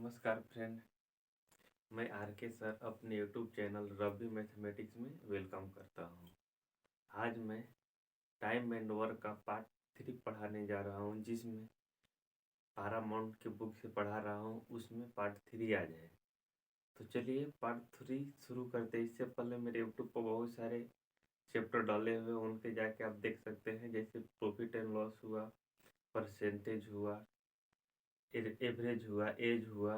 नमस्कार फ्रेंड। मैं आर के सर अपने यूट्यूब चैनल रवि मैथमेटिक्स में वेलकम करता हूं। आज मैं टाइम एंड वर्क का पार्ट 3 पढ़ाने जा रहा हूं, जिसमें पारामाउंट की बुक से पढ़ा रहा हूं, उसमें पार्ट 3 आज है। तो चलिए पार्ट 3 शुरू करते हैं। इससे पहले मेरे यूट्यूब पर बहुत सारे चैप्टर डाले हुए, उनके जाके आप देख सकते हैं। जैसे प्रॉफिट एंड लॉस हुआ, परसेंटेज हुआ, एवरेज हुआ, एज हुआ,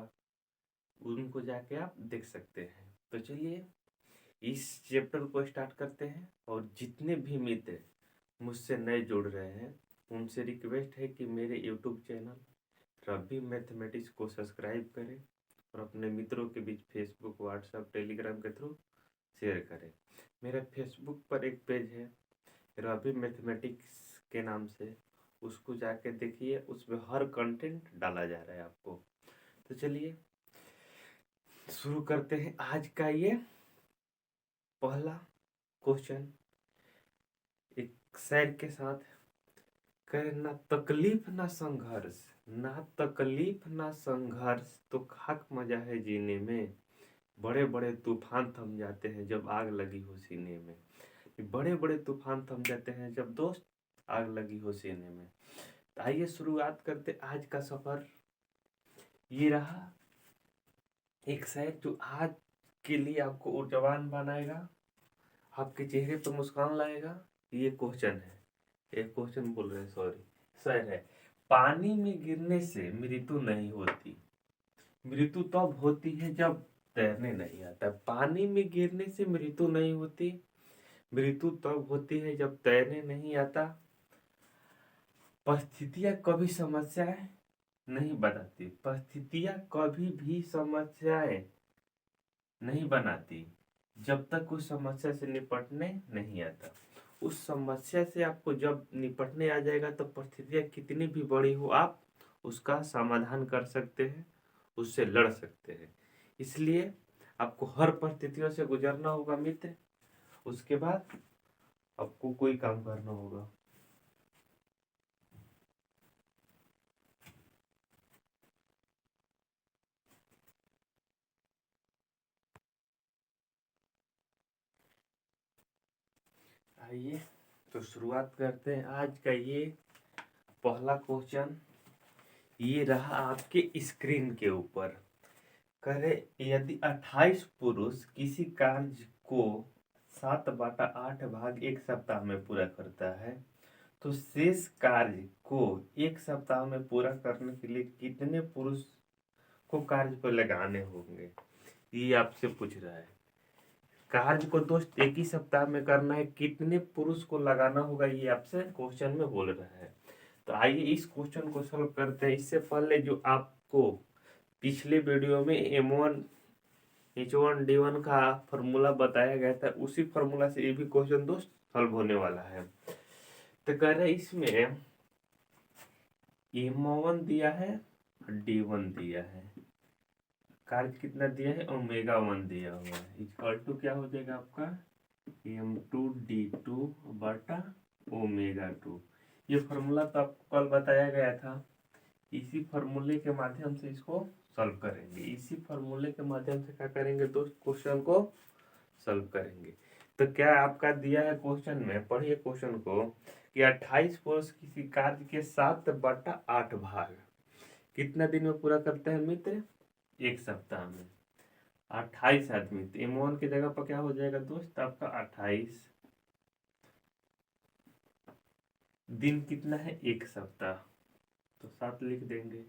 उनको जाके आप देख सकते हैं। तो चलिए इस चैप्टर को स्टार्ट करते हैं। और जितने भी मित्र मुझसे नए जुड़ रहे हैं, उनसे रिक्वेस्ट है कि मेरे यूट्यूब चैनल रवि मैथमेटिक्स को सब्सक्राइब करें और अपने मित्रों के बीच फेसबुक, व्हाट्सएप, टेलीग्राम के थ्रू शेयर करें। मेरा फेसबुक पर एक पेज है रवि मैथमेटिक्स के नाम से, उसको जाके देखिए, उसमें हर कंटेंट डाला जा रहा है आपको। तो चलिए शुरू करते हैं आज का ये पहला क्वेश्चन एक शेर के साथ। करे ना तकलीफ ना संघर्ष, ना तकलीफ ना संघर्ष, तो खाक मजा है जीने में। बड़े बड़े तूफान थम जाते हैं जब आग लगी हो सीने में। बड़े बड़े तूफान थम जाते हैं जब दोस्त आग लगी हो सीने में। तो आइए शुरुआत करते आज का सफर। ये रहा एक शेर जो आज के लिए आपको ऊर्जावान बनाएगा, आपके चेहरे पर मुस्कान लाएगा। ये क्वेश्चन है, एक क्वेश्चन बोल रहे हैं, सॉरी। सर है, पानी में गिरने से मृत्यु नहीं होती। मृत्यु तब होती है जब तैरने नहीं आता। पानी में गिरने से मृत्यु नहीं होती। मृत्यु तब होती है जब तैरने नहीं आता। परिस्थितियां कभी समस्याएं नहीं बनाती। परिस्थितियां कभी भी समस्याएं नहीं बनाती जब तक उस समस्या से निपटने नहीं आता। उस समस्या से आपको जब निपटने आ जाएगा तो परिस्थितियां कितनी भी बड़ी हो, आप उसका समाधान कर सकते हैं, उससे लड़ सकते हैं। इसलिए आपको हर परिस्थितियों से गुजरना होगा मित्र, उसके बाद आपको कोई काम करना होगा। आइए तो शुरुआत करते हैं आज का ये पहला क्वेश्चन। ये रहा आपके स्क्रीन के ऊपर। करे, यदि 28 पुरुष किसी कार्य को 7/8 भाग एक सप्ताह में पूरा करता है, तो शेष कार्य को एक सप्ताह में पूरा करने के लिए कितने पुरुष को कार्य पर लगाने होंगे। ये आपसे पूछ रहा है। कार्य को दोस्त एक ही सप्ताह में करना है, कितने पुरुष को लगाना होगा, ये आपसे क्वेश्चन में बोल रहा है। तो आइए इस क्वेश्चन को सॉल्व करते हैं। इससे पहले जो आपको पिछले वीडियो में M1 H1 D1 का फॉर्मूला बताया गया था, उसी फॉर्मूला से ये भी क्वेश्चन दोस्त सॉल्व होने वाला है। तो कह रहे इसमें M1 दिया है, D1 दिया है, कार्य कितना दिया है, ω1 दिया हुआ है। इक्वल टू क्या हो जाएगा आपका M2D2 बटा ω2। ये फॉर्मूला तो आपको कल बताया गया था। इसी फॉर्मूले के माध्यम से इसको सॉल्व करेंगे। इसी फॉर्मूले के माध्यम से क्या करेंगे दोस्त, क्वेश्चन को सॉल्व करेंगे। तो क्या आपका दिया है क्वेश्चन में, पढ़िए क्वेश्चन को, कि 28 पुरुष किसी कार्य के 7/8 भाग कितना दिन में पूरा करते हैं मित्र, एक सप्ताह में। 28 आदमी, तो M1 की जगह पर क्या हो जाएगा दोस्त आपका 28। दिन कितना है, एक सप्ताह, तो 7 लिख देंगे।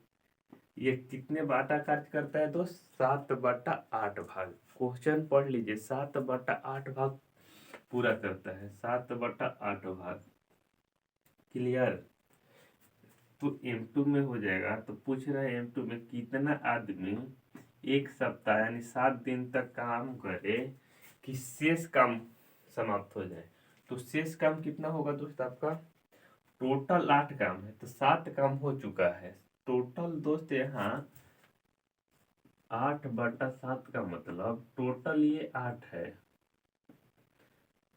ये कितने बाटा कार्य करता है दोस्त, 7/8 भाग। क्वेश्चन पढ़ लीजिए, 7/8 भाग पूरा करता है, 7/8 भाग। क्लियर। तो M2 में हो जाएगा। तो पूछ रहा है M2 में कितना आदमी एक सप्ताह यानी 7 दिन तक काम करे कि शेष काम समाप्त हो जाए। तो शेष काम कितना होगा दोस्त आपका, टोटल 8 काम है तो 7 काम हो चुका है। टोटल दोस्त यहाँ 8/7 का मतलब टोटल ये 8 है,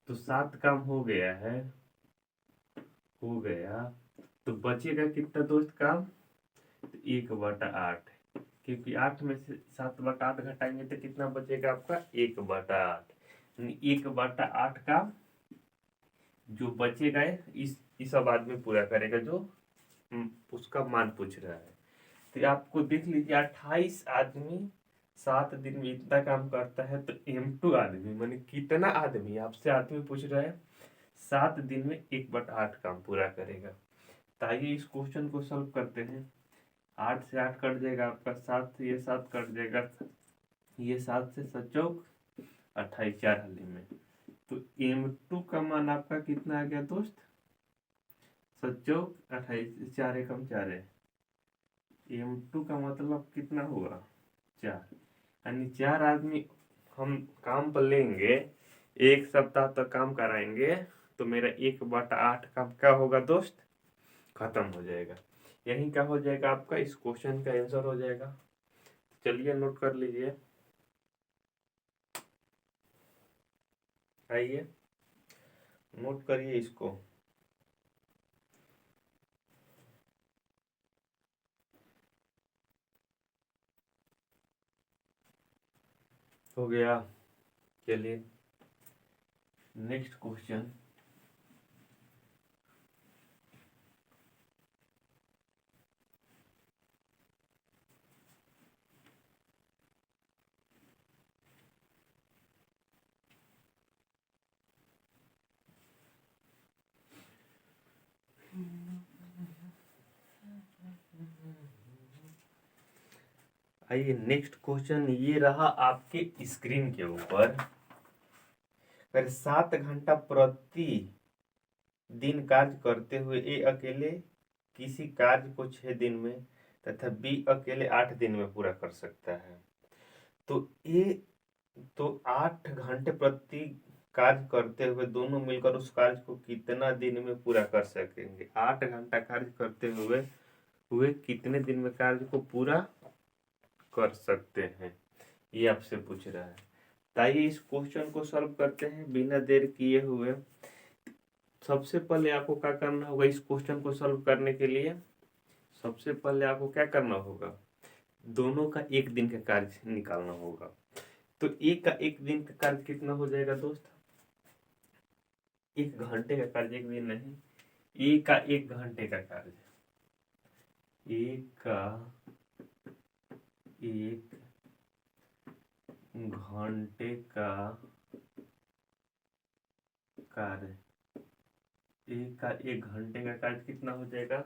तो 7 काम हो गया है, हो गया। तो बचेगा कितना दोस्त काम, तो 1/8। क्योंकि 8 में से 7/8 घटाएंगे तो कितना बचेगा आपका 1/8। 1/8 का जो बचेगा इस सब आदमी पूरा करेगा जो उसका मान पूछ रहा है। तो आपको देख लीजिए 28 आदमी 7 दिन में इतना काम करता है, तो M2 आदमी माने कितना आदमी आपसे आदमी पूछ रहा है 7 दिन में 1/8 काम पूरा करेगा। तो आइए इस क्वेश्चन को सॉल्व करते हैं। 8 से 8 कट जाएगा आपका, 7 से ये 7 कट जाएगा, ये 7 से 7 चौक 28, 4 हली में। तो M2 का मान आपका कितना आ गया दोस्त? 7 चौक 28, 4 एकम 4 है। M2 का मतलब कितना हुआ 4, यानी 4 आदमी हम काम पर लेंगे, 1 सप्ताह तक काम कराएंगे, तो मेरा 1/8 काम क्या होगा दोस्त? खत्म हो जाएगा। यही क्या हो जाएगा आपका इस क्वेश्चन का आंसर हो जाएगा। चलिए नोट कर लीजिए, आइए नोट करिए इसको। हो गया। चलिए नेक्स्ट क्वेश्चन। आइए नेक्स्ट क्वेश्चन ये रहा आपके स्क्रीन के ऊपर। अगर 7 घंटा प्रति दिन कार्य करते हुए ए अकेले किसी कार्य को 6 दिन में तथा बी अकेले 8 दिन में पूरा कर सकता है, तो 8 घंटे प्रति कार्य करते हुए दोनों मिलकर उस कार्य को कितना दिन में पूरा कर सकेंगे? 8 घंटा कार्य करते हुए कितने दिन में कार्य को पूरा कर सकते हैं, ये आपसे पूछ रहा है। ताइए इस क्वेश्चन को सॉल्व करते हैं बिना देर किए हुए। सबसे पहले आपको क्या करना होगा इस क्वेश्चन को सॉल्व करने के लिए? सबसे पहले आपको क्या करना होगा? दोनों का 1 दिन का कार्य निकालना होगा। तो एक का 1 दिन का कार्य कितना हो जाएगा दोस्त? 1 घंटे का कार्य 1 दिन नहीं, एक का 1 घंटे का कार्य, एक का 1 घंटे का कार्य, एक का 1 घंटे का कार्य कितना हो जाएगा?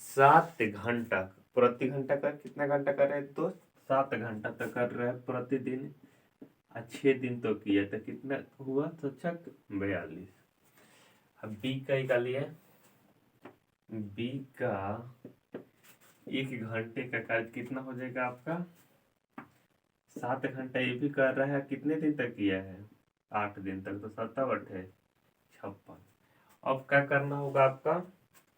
7 घंटा। प्रति घंटा का कितना घंटा कर रहे हैं दोस्त? 7 घंटा तक कर रहे हैं प्रतिदिन। 6 दिन तो किया तो कितना हुआ? तो 42। अब बी का निकालिए। बी का 1 घंटे का कार्य कितना हो जाएगा आपका? 7 घंटा ये भी कर रहा है, कितने दिन तक किया है? 8 दिन तक, तो 7 8 है 56। अब क्या करना होगा आपका?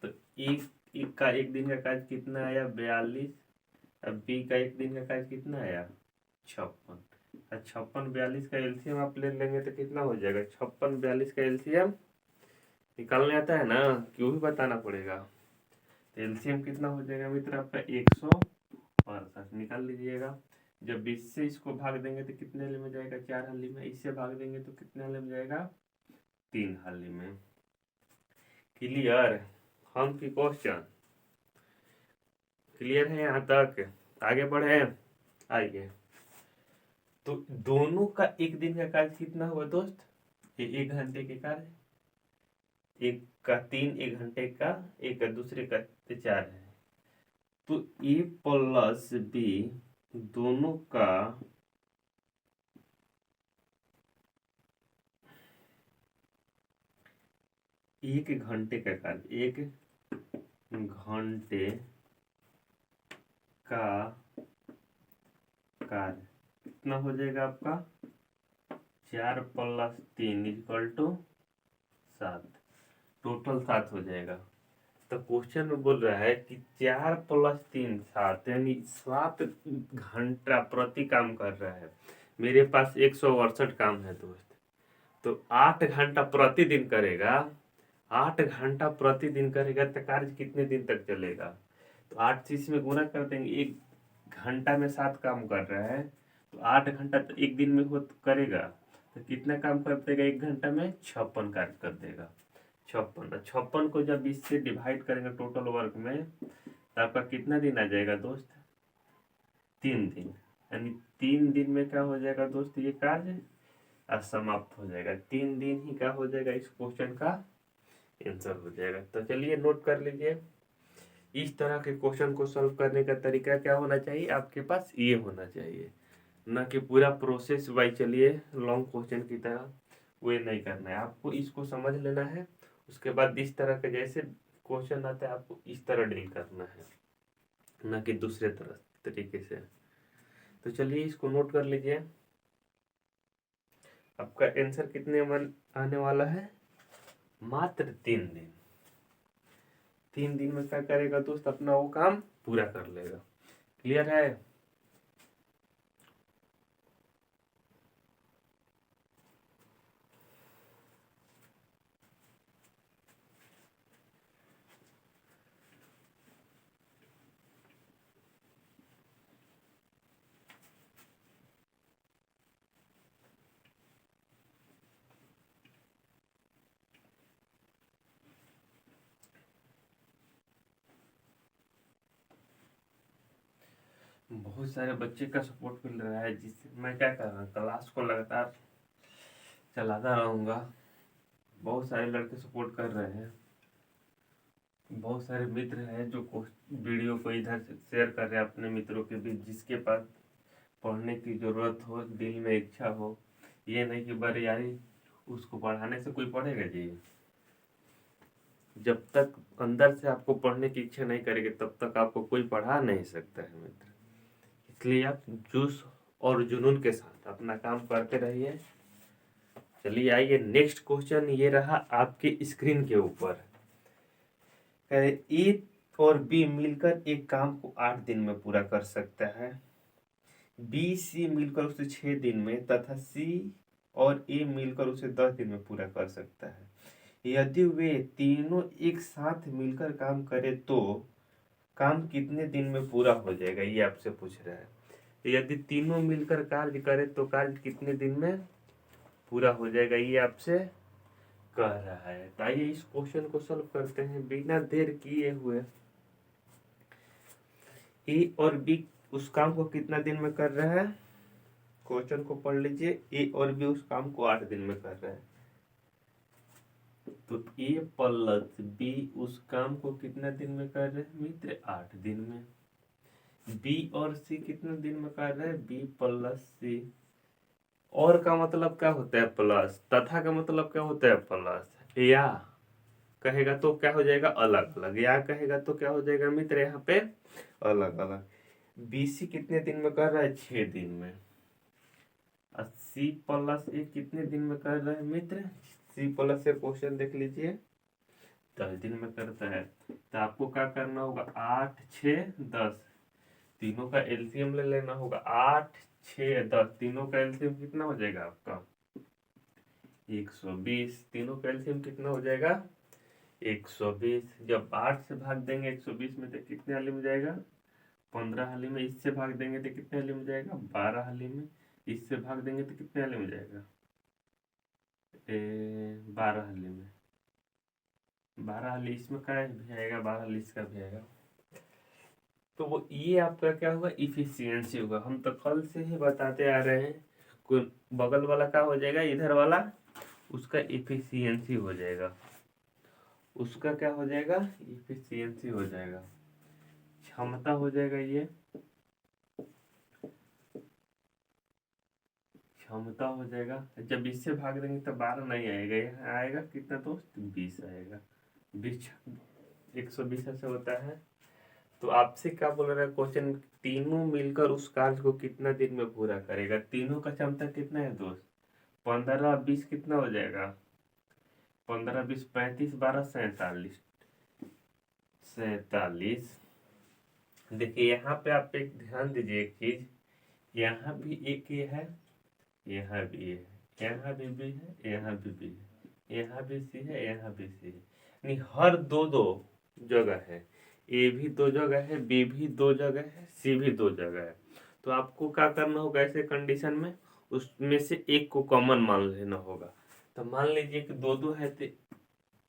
तो एक का 1 दिन का कार्य कितना आया? 42। अब बी का 1 दिन का कार्य कितना आया? 56। 56 42 का एलसीएम आप ले लेंगे तो कितना हो जाएगा? 56 42 का एलसीएम निकालने आता है ना, क्यों भी बताना पड़ेगा। तो एलसीएम कितना हो जाएगा मित्र आपका? 162 निकाल लीजिएगा। जब 20 से इसको भाग देंगे तो कितने हली में जाएगा? 4 हली में। इससे भाग देंगे तो कितने हली में जाएगा? 3 हली में। क्लियर? हम की क्वेश्चन क्लियर है यहाँ तक? आगे बढ़े, आइए। तो दोनों का 1 दिन का कार्य कितना हुआ दोस्त? ये 1 घंटे के कार्य, एक का 3, 1 घंटे का, एक का दूसरे का 4 है। तो ए प्लस बी दोनों का 1 घंटे का कार्य, 1 घंटे का कार्य कितना हो जाएगा आपका? 4 + 3 = 7, टोटल 7 हो जाएगा। तो क्वेश्चन में बोल रहा है कि 4 + 3 7, यानी 7 घंटा प्रति काम कर रहा है। मेरे पास 168 काम है दोस्त, तो 8 घंटा प्रतिदिन करेगा। 8 घंटा प्रतिदिन करेगा तो कार्य कितने दिन तक चलेगा? तो 8 से इसमें गुना कर देंगे, घंटा में 7 काम कर रहा है तो 8 घंटा तो एक दिन में हो तो करेगा, तो कितना काम कर देगा एक घंटा में? 56 कार्य कर देगा। 56 को जब इससे डिवाइड करेंगे टोटल वर्क में तो आपका कितना दिन आ जाएगा दोस्त? 3 दिन। यानी 3 दिन में क्या हो जाएगा दोस्त? ये कार्य समाप्त हो जाएगा। 3 दिन ही क्या हो जाएगा? इस क्वेश्चन का आंसर हो जाएगा। तो चलिए नोट कर लीजिए, इस तरह के क्वेश्चन को सॉल्व करने का तरीका क्या होना चाहिए आपके पास? ये होना चाहिए, ना कि पूरा प्रोसेस वाई चलिए लॉन्ग क्वेश्चन की तरह वे नहीं करना है। आपको इसको समझ लेना है, उसके बाद इस तरह के जैसे क्वेश्चन आता है आपको इस तरह डील करना है, ना कि दूसरे तरह तरीके से। तो चलिए इसको नोट कर लीजिए, आपका आंसर कितने मन आने वाला है? मात्र 3 दिन। 3 दिन में क्या करेगा दोस्त? अपना वो काम पूरा कर लेगा। क्लियर है? बहुत सारे बच्चे का सपोर्ट मिल रहा है, जिससे मैं क्या कर रहा हूँ, क्लास को लगातार चलाता रहूँगा। बहुत सारे लड़के सपोर्ट कर रहे हैं, बहुत सारे मित्र हैं जो वीडियो को इधर से शेयर कर रहे हैं अपने मित्रों के बीच, जिसके पास पढ़ने की ज़रूरत हो, दिल में इच्छा हो। ये नहीं कि बड़े यारी उसको पढ़ाने से कोई पढ़ेगा जी? जब तक अंदर से आपको पढ़ने की इच्छा नहीं करेगी तब तक आपको कोई पढ़ा नहीं सकता है मित्र। इसलिए आप जोश और जुनून के साथ अपना काम करते रहिए। चलिए आइए नेक्स्ट क्वेश्चन ये रहा आपके स्क्रीन के ऊपर। ए और बी मिलकर एक काम को 8 दिन में पूरा कर सकता है, बी सी मिलकर उसे 6 दिन में तथा सी और ए मिलकर उसे 10 दिन में पूरा कर सकता है। यदि वे तीनों एक साथ मिलकर काम करें तो काम कितने दिन में पूरा हो जाएगा? ये आपसे पूछ रहा है। यदि तीनों मिलकर कार्य करें तो कार्य कितने दिन में पूरा हो जाएगा? ये आपसे कह रहा है। तो आइए इस क्वेश्चन को सॉल्व करते हैं बिना देर किए हुए। ए और बी उस काम को कितना दिन में कर रहा है? क्वेश्चन को पढ़ लीजिए, ए और बी उस काम को 8 दिन में कर रहे हैं। तो ए प्लस बी उस काम को कितना दिन में कर रहे हैं मित्र? 8 दिन में। बी और सी कितने दिन में कर रहे हैं? बी प्लस सी। और का मतलब क्या होता है? प्लस। तथा का मतलब क्या होता है? प्लस। या कहेगा तो क्या हो जाएगा? अलग अलग। या कहेगा तो क्या हो जाएगा मित्र? यहाँ पे अलग अलग। बीसी कितने दिन में कर रहा है? 6 दिन में। सी प्लस ए कितने दिन में कर रहा है मित्र? सी प्लस से क्वेश्चन देख लीजिए, 10 दिन में करता है। तो आपको क्या करना होगा? 8 6 10, तीनों का एलसीएम ले लेना होगा। 8 6 10, तीनों का एलसीएम कितना हो जाएगा आपका? 120। तीनों का एलसीएम कितना हो जाएगा? 120। जब 8 से भाग देंगे 120 में तो कितने हाली में जाएगा? 15 हाली में। इससे भाग देंगे तो कितने हाली में जाएगा? 12 हाली में। इससे भाग देंगे तो कितने हाली में जाएगा? 12 हाली में। 12 हाली इसमें का भी आएगा, 12 हाली इसका भी आएगा। तो वो ये आपका क्या होगा? इफिशियंसी होगा। हम तो कल से ही बताते आ रहे हैं, कोई बगल वाला क्या हो जाएगा? इधर वाला उसका इफिशियंसी हो जाएगा। उसका क्या हो जाएगा? इफिशियंसी हो जाएगा, क्षमता हो जाएगा। ये क्षमता हो जाएगा। जब इससे भाग देंगे तो 12 नहीं आएगा, यहाँ आएगा कितना दोस्त? 20 आएगा। 20 120 ऐसे होता है। तो आपसे क्या बोल रहा है क्वेश्चन? तीनों मिलकर उस कार्य को कितना दिन में पूरा करेगा? तीनों का क्षमता कितना है दोस्त? 15 20 कितना हो जाएगा? 15 20 35 12 47। 47। देखिए यहाँ पे आप एक ध्यान दीजिए एक चीज, यहाँ भी एक ये है, यहाँ भी ये है, यहाँ भी बी है, यहाँ भी बी है, यहाँ भी सी है, यहाँ भी सी है। नहीं, हर दो दो जगह है। ए भी दो जगह है, बी भी दो जगह है, सी भी दो जगह है। तो आपको क्या करना होगा ऐसे कंडीशन में, उसमें से एक को कॉमन मान लेना होगा। तो मान लीजिए कि दो दो है, तो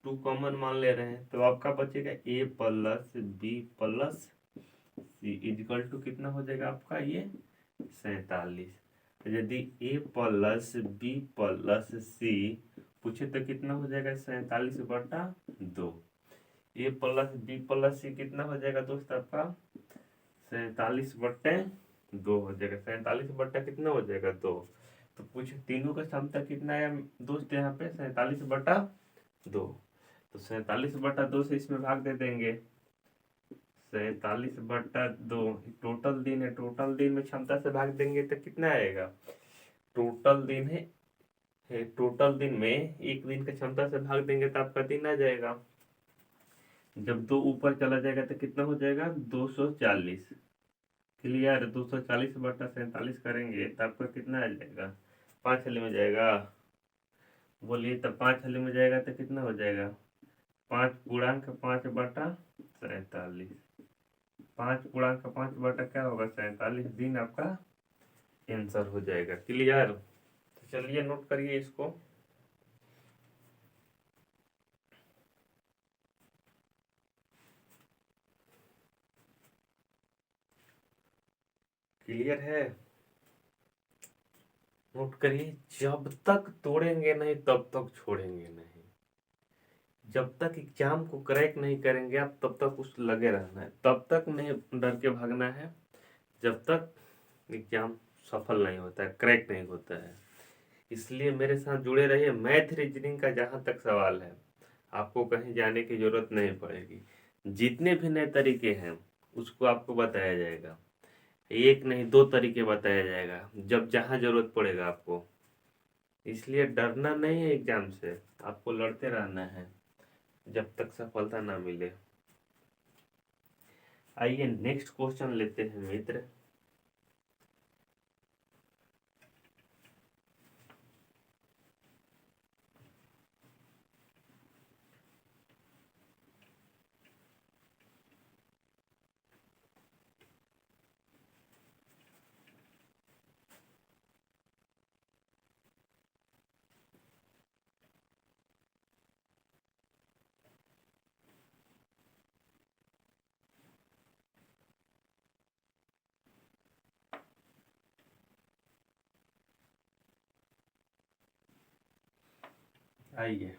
टू कॉमन मान ले रहे हैं, तो आपका बचेगा A plus B plus C equal to कितना हो जाएगा आपका ये 47। तो यदि A plus B plus C पूछे तो कितना हो जाएगा 47/2। A plus B plus C कितना हो जाएगा दोस्त आपका 47/2 हो जाएगा। 47 कितना हो जाएगा 2। तो पूछे तीनों का क्षमता कितना है दोस्त यहाँ पे 47/2। तो 47/2 से इसमें भाग दे देंगे। 47/2 टोटल दिन है, टोटल दिन में क्षमता से भाग देंगे तो कितना आएगा। टोटल दिन है टोटल दिन में एक दिन का क्षमता से भाग देंगे तो आपका दिन आ जाएगा। जब दो ऊपर चला जाएगा तो कितना हो जाएगा 240। क्लियर। 240/47 करेंगे तो आपका कितना आ जाएगा 5 हली में जाएगा। बोलिए तब 5 हली में जाएगा तो कितना हो जाएगा 5×5/47। 5×5 क्या होगा 47 दिन आपका आंसर हो जाएगा। क्लियर। तो चलिए नोट करिए इसको। क्लियर है, नोट करिए। जब तक तोड़ेंगे नहीं तब तक छोड़ेंगे नहीं। जब तक एग्जाम को क्रैक नहीं करेंगे आप तब तक उस लगे रहना है, तब तक नहीं डर के भागना है जब तक एग्जाम सफल नहीं होता है, क्रैक नहीं होता है। इसलिए मेरे साथ जुड़े रहिए। मैथ रीजनिंग का जहाँ तक सवाल है आपको कहीं जाने की जरूरत नहीं पड़ेगी। जितने भी नए तरीके हैं उसको आपको बताया जाएगा। एक नहीं दो तरीके बताया जाएगा जब जहाँ जरूरत पड़ेगा आपको। इसलिए डरना नहीं है एग्जाम से, आपको लड़ते रहना है जब तक सफलता ना मिले। आइए नेक्स्ट क्वेश्चन लेते हैं मित्र। आइए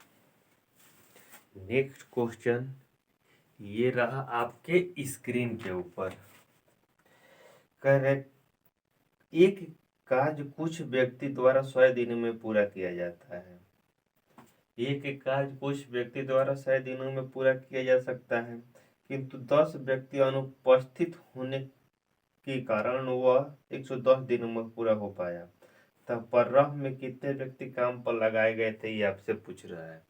नेक्स्ट क्वेश्चन ये रहा आपके स्क्रीन के ऊपर। करेक्ट। एक कार्य कुछ व्यक्ति द्वारा 100 दिनों में पूरा किया जाता है। एक कार्य कुछ व्यक्ति द्वारा 100 दिनों में पूरा किया जा सकता है, किंतु 10 व्यक्ति अनुपस्थित होने के कारण वह 110 दिनों में पूरा हो पाया। तब प्रारंभ में कितने व्यक्ति काम पर लगाए गए थे ये आपसे पूछ रहा है।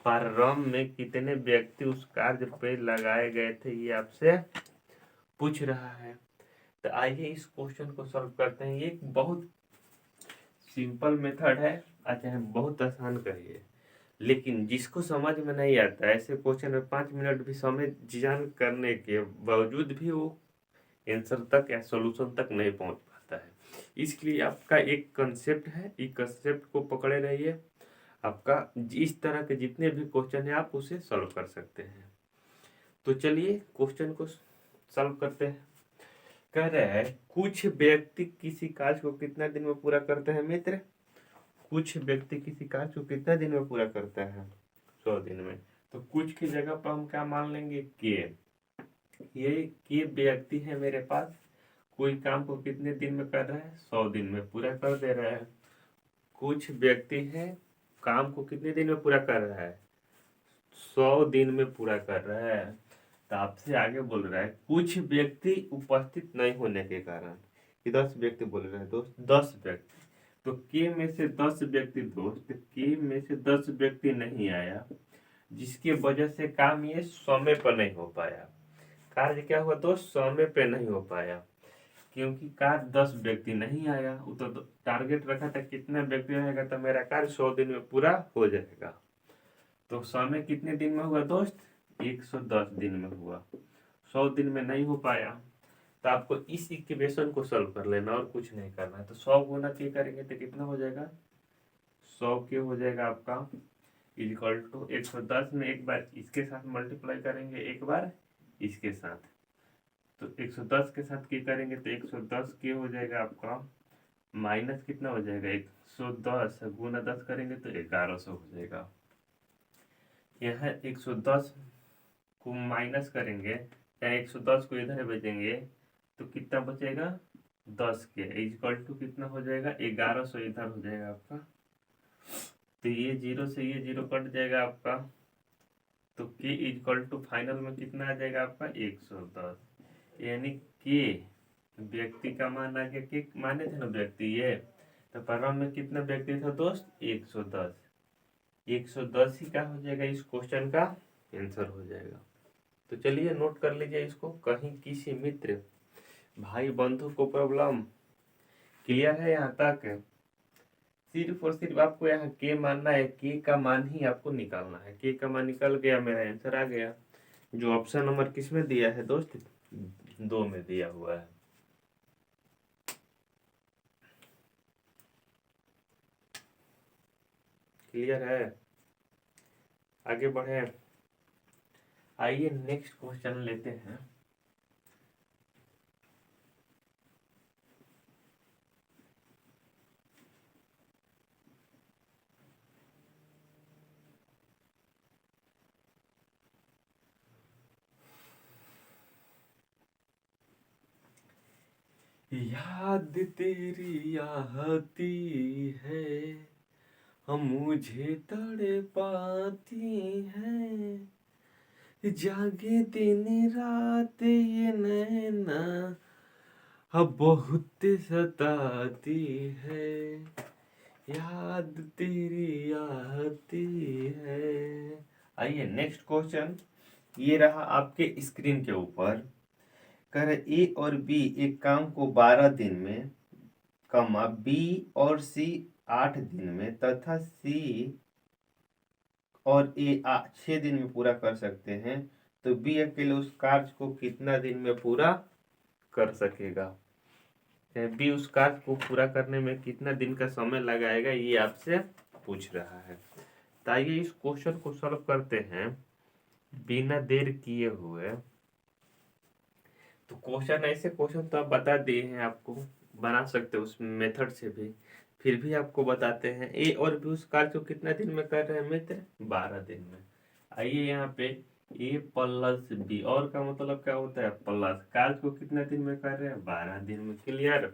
प्रारंभ में कितने व्यक्ति उस कार्य पे लगाए गए थे ये आपसे पूछ रहा है। तो आइए इस क्वेश्चन को सॉल्व करते हैं। ये एक बहुत सिंपल मेथड है, अच्छा बहुत आसान कहिए, लेकिन जिसको समझ में नहीं आता ऐसे क्वेश्चन में 5 मिनट भी समय जियान करने के बावजूद भी वो आंसर तक या सॉल्यूशन तक नहीं पहुंच पाता है। इसलिए आपका एक कंसेप्ट है, इस कंसेप्ट को पकड़े रहिए। आपका इस तरह के जितने भी क्वेश्चन है आप उसे सॉल्व कर सकते हैं। तो चलिए क्वेश्चन को सॉल्व करते हैं। कह रहे हैं कुछ व्यक्ति किसी कार्य को कितना दिन में पूरा करते हैं मित्र। कुछ व्यक्ति किसी कार्य को कितना दिन में पूरा करता है 100 दिन में। तो कुछ की जगह पर हम क्या मान लेंगे के। ये के व्यक्ति है मेरे पास, कोई काम को कितने दिन में कर रहा है 100 दिन में पूरा कर दे रहा है। कुछ व्यक्ति है काम को कितने दिन में पूरा कर रहा है 100 दिन में पूरा कर रहा है। तो आपसे आगे बोल रहा है कुछ व्यक्ति उपस्थित नहीं होने के कारण, कि 10 व्यक्ति बोल रहे हैं दोस्त 10 व्यक्ति। तो के में से 10 व्यक्ति दोस्त, के में से 10 व्यक्ति नहीं आया जिसकी वजह से काम ये समय पर नहीं हो पाया। कार्य क्या हुआ दोस्त समय पे नहीं हो पाया क्योंकि कार्य 10 व्यक्ति नहीं आया। वो तो टारगेट रखा था कितना व्यक्ति रहेगा तो मेरा कार्य 100 दिन में पूरा हो जाएगा। तो समय कितने दिन में हुआ दोस्त 110 दिन में हुआ। 100 दिन में नहीं हो पाया तो आपको इस इक्वेशन को सॉल्व कर लेना और कुछ नहीं करना है। तो 100 गुना के करेंगे तो कितना हो जाएगा, 100 के हो जाएगा आपका इक्वल टू 110 में एक बार इसके साथ मल्टीप्लाई करेंगे, एक बार इसके साथ, तो 110 के साथ के करेंगे तो 110 के हो जाएगा आपका माइनस कितना हो जाएगा, 110 गुना 10 करेंगे तो 1100 हो जाएगा। यहाँ 110 को माइनस करेंगे या 110 को इधर भेजेंगे तो कितना बचेगा, 10 के इक्वल टू कितना हो जाएगा, 1100 इधर हो जाएगा आपका। तो ये जीरो से ये जीरो कट जाएगा आपका, तो के इक्वल टू फाइनल में कितना आ जाएगा आपका 110। यानी के व्यक्ति का मान आ गया, के माने थे ना व्यक्ति ये, तो प्रारंभ में कितना व्यक्ति था दोस्त, 110। 110 ही क्या हो जाएगा, इस क्वेश्चन का आंसर हो जाएगा। तो चलिए नोट कर लीजिए इसको। कहीं किसी मित्र भाई बंधु को प्रॉब्लम क्लियर है यहाँ तक, सिर्फ और सिर्फ आपको यहाँ के मानना है, के का मान ही आपको निकालना है। के का मान निकल गया, मेरा आंसर आ गया, जो ऑप्शन नंबर किस में दिया है दोस्त, 2 में दिया हुआ है। क्लियर है, आगे बढ़े। आइए नेक्स्ट क्वेश्चन लेते हैं। याद तेरी आती है, हम मुझे तड़पाती है, जागे दिन रात ये नैना अब बहुत सताती है, याद तेरी आती है। आइए नेक्स्ट क्वेश्चन, ये रहा आपके स्क्रीन के ऊपर। कर ए और बी एक काम को 12 दिन में, कमा बी और सी 8 दिन में तथा सी और ए 6 दिन में पूरा कर सकते हैं, तो बी अकेले उस कार्य को कितना दिन में पूरा कर सकेगा। बी उस कार्य को पूरा करने में कितना दिन का समय लगाएगा, ये आपसे पूछ रहा है। तो आइए इस क्वेश्चन को सॉल्व करते हैं बिना देर किए हुए। तो क्वेश्चन ऐसे क्वेश्चन तो आप बता दिए हैं, आपको बना सकते हो उस मेथड से भी, फिर भी आपको बताते हैं। ए और बी उस कार्य को कितना दिन में कर रहे हैं मित्र, 12 दिन में। आइए यहाँ पे ए प्लस बी, और का मतलब क्या होता है प्लस, कार्य को कितना दिन में कर रहे हैं, 12 दिन में। क्लियर,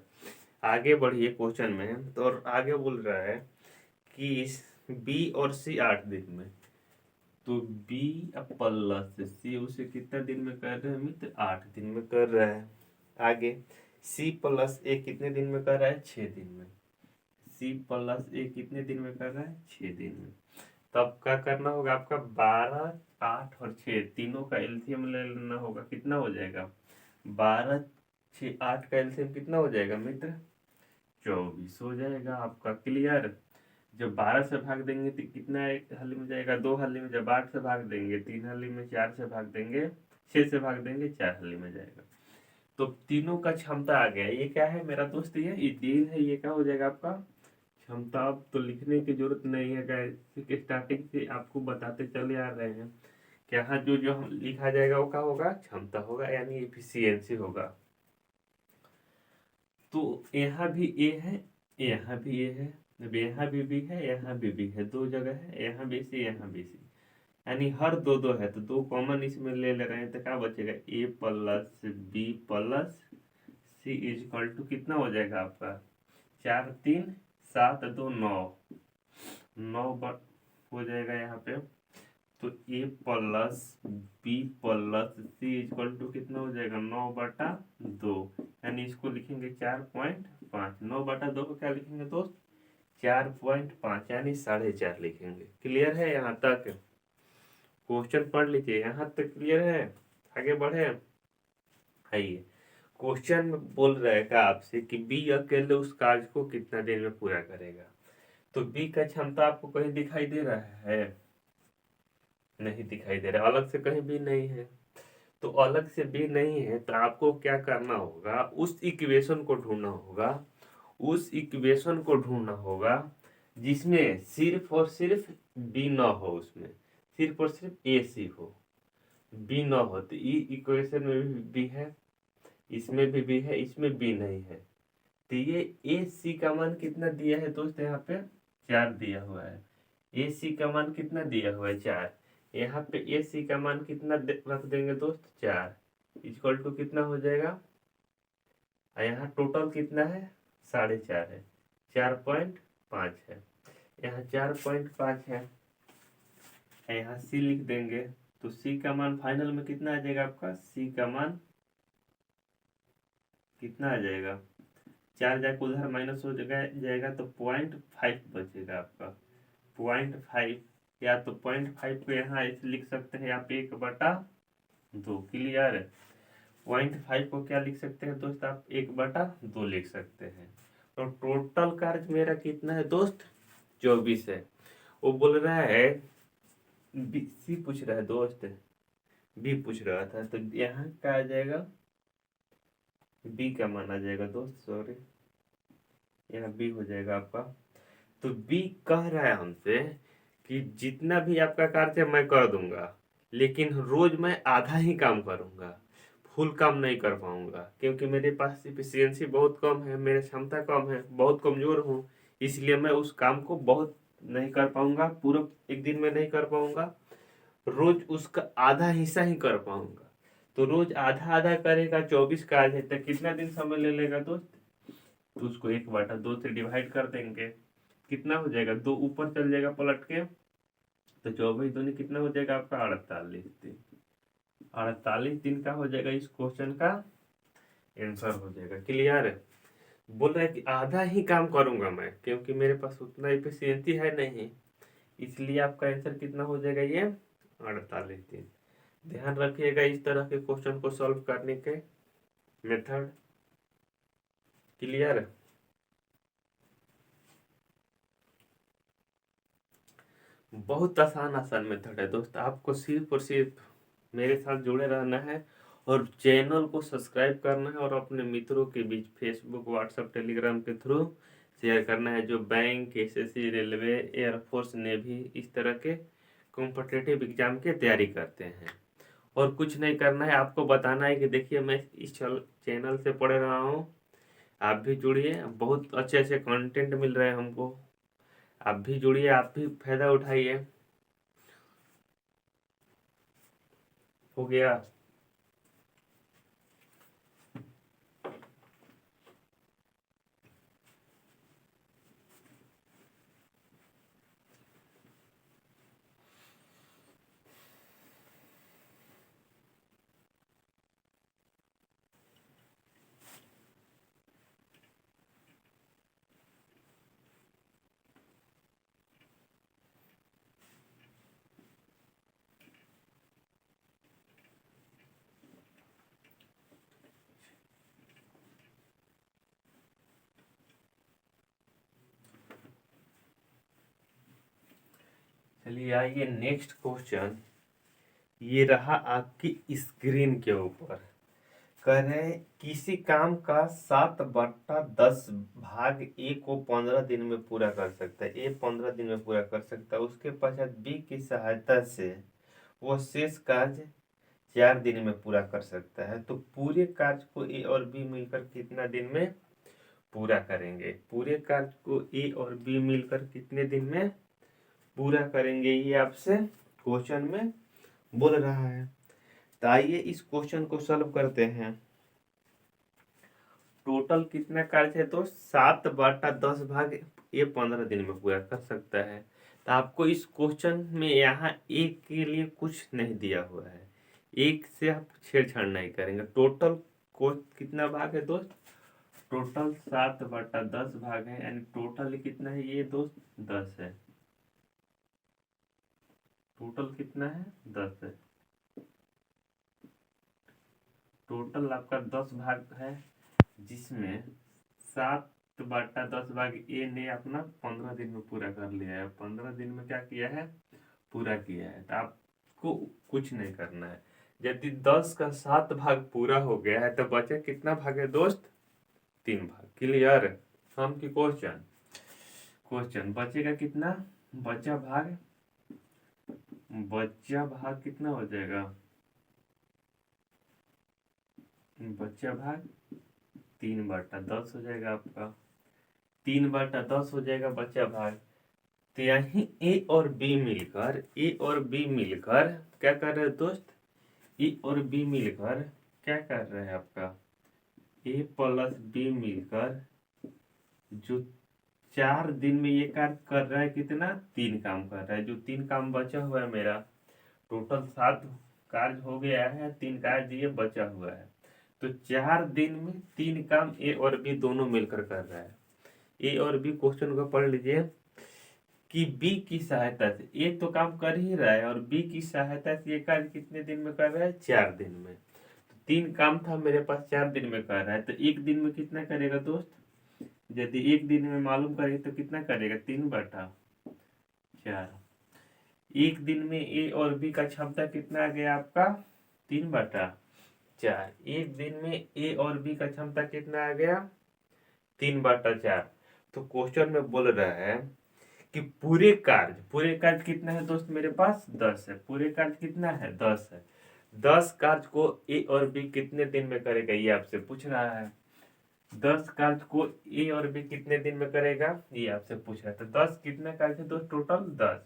आगे बढ़िए क्वेश्चन में। तो और आगे बोल रहा है कि बी और सी 8 दिन में, तो बी प्लस सी उसे कितना दिन में कर रहे हैं मित्र, 8 दिन में कर रहा है। आगे सी प्लस ए कितने दिन में कर रहा है, 6 दिन में। सी प्लस ए कितने दिन में कर रहा है, 6 दिन में। तब क्या करना होगा आपका, 12, 8 और 6 तीनों का एलसीएम ले लेना होगा। कितना हो जाएगा, 12, 6, 8 का एलसीएम कितना हो जाएगा मित्र, 24 हो जाएगा आपका। क्लियर, जब 12 से भाग देंगे तो कितना एक हल्ली में जाएगा, 2 हल्ली में। जब 8 से भाग देंगे 3 हल्ली में, 4 से भाग देंगे 6 से भाग देंगे 4 हल्ली में जाएगा। तो तीनों का क्षमता आ गया। ये क्या है मेरा दोस्त, ये दिन है, ये क्या हो जाएगा आपका क्षमता। अब तो लिखने की जरूरत नहीं है गाइस, स्टार्टिंग से आपको बताते चले आ रहे हैं कि यहाँ जो जो लिखा जाएगा वो क्या होगा, क्षमता होगा, यानी एफिशिएंसी होगा। तो यहाँ भी ए है, यहाँ भी ए है, अब यहाँ भी है, यहाँ भी है, 2 जगह है, यहाँ भी सी, यहाँ भी सी, यानी हर 2 2 है, तो 2 कॉमन इसमें ले ले रहे हैं, तो क्या बचेगा, A plus B plus C equal to कितना हो जाएगा आपका, 4 3 7 2 9, 9 हो जाएगा यहाँ पे। तो A plus B plus C equal to कितना हो जाएगा, 9/2, यानी इसको लिखेंगे 4.5। 9/2 को क्या लिखेंगे दोस्त, 4.5, यानी 4.5 लिखेंगे। क्लियर है यहाँ तक, क्वेश्चन पढ़ लीजिए, यहाँ तक क्लियर है। आगे बढ़े। आइए क्वेश्चन बोल रहेगा आपसे कि बी अकेले उस कार्य को कितना दिन में पूरा करेगा। तो बी का क्षमता आपको कहीं दिखाई दे रहा है, नहीं दिखाई दे रहा, अलग से कहीं भी नहीं है। तो अलग से बी नहीं है, तो आपको क्या करना होगा, उस इक्वेशन को ढूंढना होगा, उस इक्वेशन को ढूंढना होगा जिसमें सिर्फ और सिर्फ बी ना हो, उसमें सिर्फ और सिर्फ ए सी हो, बी ना हो। तो ई इक्वेशन में भी बी है, इसमें भी बी है, इसमें बी नहीं है। तो ये ए सी का मान कितना दिया है दोस्त, यहाँ पे 4 दिया हुआ है। ए सी का मान कितना दिया हुआ है, 4। यहाँ पे ए सी का मान कितना रख देंगे दोस्त, 4 इक्वल टू कितना हो जाएगा, और यहाँ टोटल कितना है, 4.5 है, 4.5 है, यहाँ 4.5 है, यहाँ सी लिख देंगे। तो सी का मान फाइनल में कितना आ जाएगा आपका, सी का मान कितना आ जाएगा, 4 जाके उधर माइनस हो जाएगा, तो 0.5 बचेगा आपका, 0.5। या तो 0.5 को यहाँ ऐसे लिख सकते हैं आप 1/2, क्लियर है। 0.5 को क्या लिख सकते हैं दोस्त, आप 1/2 लिख सकते हैं। तो टोटल कार्य मेरा कितना है दोस्त, 24 है। वो बोल रहा है सी पूछ रहा है दोस्त, बी पूछ रहा था, तो यहाँ क्या आ जाएगा, बी का मान आ जाएगा दोस्त, सॉरी यहाँ बी हो जाएगा आपका। तो बी कह रहा है हमसे कि जितना भी आपका कार्य है मैं कर दूंगा, लेकिन रोज मैं आधा ही काम करूंगा, फुल काम नहीं कर पाऊंगा, क्योंकि मेरे पास इफिशियंसी बहुत कम है, मेरी क्षमता कम है, बहुत कमजोर हूँ। इसलिए मैं उस काम को बहुत नहीं कर पाऊंगा, पूरा एक दिन में नहीं कर पाऊंगा, रोज उसका आधा हिस्सा ही कर पाऊंगा। तो रोज आधा आधा करेगा, 24 कार्य है, तो कितना दिन समय ले लेगा दोस्त, तो उसको 1/2 से डिवाइड कर देंगे, कितना हो जाएगा, 2 ऊपर चल जाएगा पलट के, तो 24 दूनी कितना हो जाएगा आपका, 48 दिन। 48 दिन का हो जाएगा इस क्वेश्चन का आंसर हो जाएगा, क्लियर है। बोल रहा है कि आधा ही काम करूंगा मैं, क्योंकि मेरे पास उतना इफिशियंसी है नहीं, इसलिए आपका आंसर कितना हो जाएगा, ये 48 दिन। ध्यान रखिएगा इस तरह के क्वेश्चन को सॉल्व करने के मेथड, क्लियर है। बहुत आसान आसान मेथड है दोस्त, आपको सिर्फ और सिर्फ मेरे साथ जुड़े रहना है, और चैनल को सब्सक्राइब करना है, और अपने मित्रों के बीच फेसबुक, व्हाट्सएप, टेलीग्राम के थ्रू शेयर करना है, जो bank, SSC, railway, air force, navy, इस तरह के कॉम्पिटिटिव एग्जाम की तैयारी करते हैं। और कुछ नहीं करना है, आपको बताना है कि देखिए मैं इस चैनल से पढ़ रहा हूँ, आप भी जुड़िए, बहुत अच्छे अच्छे कंटेंट मिल रहे हैं हमको, आप भी जुड़िए, आप भी फायदा उठाइए। हो गया। चलिए आइए नेक्स्ट क्वेश्चन, ये रहा आपकी स्क्रीन के ऊपर। कह रहे हैं किसी काम का 7/10 भाग ए को 15 दिन में पूरा कर सकता है, ए 15 दिन में पूरा कर सकता है, उसके पश्चात बी की सहायता से वो शेष कार्य 4 दिन में पूरा कर सकता है। तो पूरे कार्य को ए और बी मिलकर कितना दिन में पूरा करेंगे, पूरे कार्य को ए और बी मिलकर कितने दिन में पूरा करेंगे, ये आपसे क्वेश्चन में बोल रहा है। तो आइए इस क्वेश्चन को सॉल्व करते हैं। टोटल कितना कार्य है तो 7/10 भाग ये 15 दिन में पूरा कर सकता है। तो आपको इस क्वेश्चन में यहाँ एक के लिए कुछ नहीं दिया हुआ है, एक से आप छेड़छाड़ नहीं करेंगे। टोटल को कितना भाग है दोस्त, टोटल 7/10 भाग है, यानी टोटल कितना है ये दोस्त, 10 है। टोटल कितना है, 10 है। टोटल आपका 10 भाग है, जिसमें 7/10 भाग ए ने अपना 15 दिन में पूरा कर लिया है, 15 दिन में क्या किया है, पूरा किया है। तो आपको कुछ नहीं करना है, यदि 10 का 7 भाग पूरा हो गया है तो बचे कितना भाग है दोस्त? 3 भाग। क्लियर? हम की क्वेश्चन क्वेश्चन बचेगा कितना? बचा भाग कितना हो जाएगा? बचा भाग 3/10 हो जाएगा आपका। 3/10 हो जाएगा बचा भाग। तो यही ए और बी मिलकर क्या कर रहे हैं दोस्त? ए और बी मिलकर क्या कर रहे हैं आपका? ए प्लस बी मिलकर जो 4 दिन में ये कार्य कर रहा है कितना? 3 काम कर रहा है। जो 3 काम बचा हुआ है मेरा, टोटल 7 कार्य हो गया है, 3 कार्य ये बचा हुआ है। तो 4 दिन में 3 काम ए और बी दोनों मिलकर कर रहा है। ए और बी क्वेश्चन को पढ़ लीजिए कि बी की सहायता से ए तो काम कर ही रहा है और बी की सहायता से ये कार्य कितने दिन में कर रहा है? 4 दिन में। तो 3 काम था मेरे पास, 4 दिन में कर रहा है, तो 1 दिन में कितना करेगा दोस्त? यदि 1 दिन में मालूम करें तो कितना करेगा? 3/4। 1 दिन में ए और बी का क्षमता कितना आ गया आपका? 3/4। 1 दिन में ए और बी का क्षमता कितना आ गया? 3/4। तो क्वेश्चन में बोल रहा है कि पूरे कार्य कितना है दोस्त मेरे पास? 10 है। पूरे कार्य कितना है? 10 है। 10 कार्य को ए और बी कितने दिन में करेगा ये आपसे पूछ रहा है। 10 कार्य को ए और बी कितने दिन में करेगा ये आपसे पूछ रहा है। तो 10 कितने कार्य है दोस्त? टोटल 10।